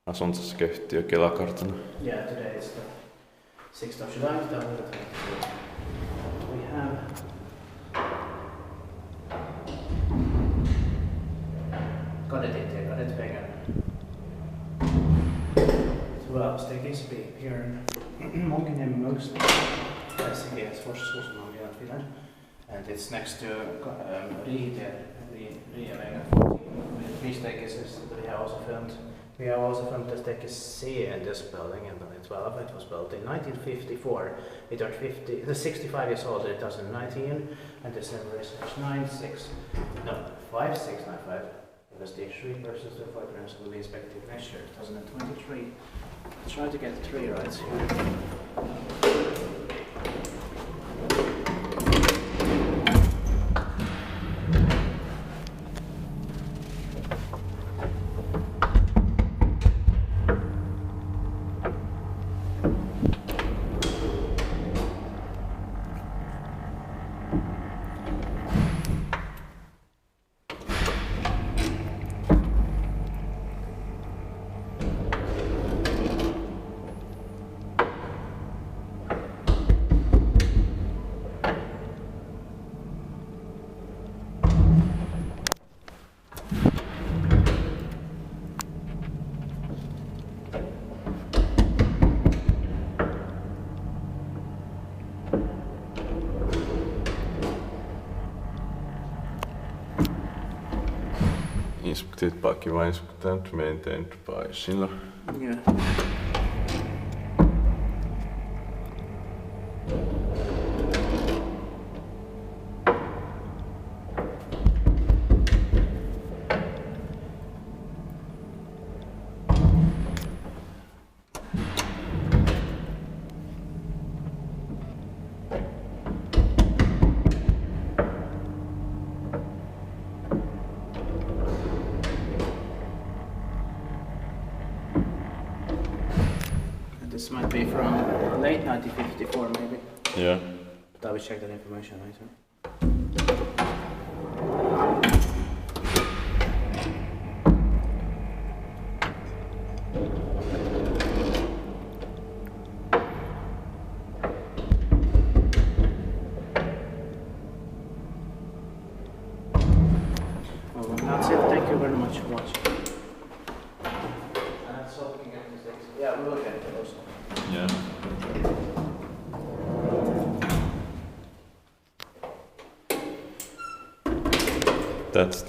asuntosykeyhtiö Kela-kartano. Yeah, today is the 6th of July 2022. We have Kadetintie, Kadetintie. Well, staircase here in Munkkiniemi, most Helsinki has Finland, and it's next to Riihitie, Riihitie 14 with 3 staircases that we have also filmed. We have also filmed the staircase C in this building in building 12. It was built in 1954. It turned 65 years old in 2019, and this number is 5695. Because the 3 persons to 5 persons will be inspected next year, 2023. Let's try to get 3 right here. Inspektiert Paki var inspektant maintained by Schindler. Yeah. This might be from late 1954 maybe. Yeah. But I will check that information later. Well, that's it. Thank you very much for watching. And so we can get these things. Yeah, we will get it also. Yeah. That's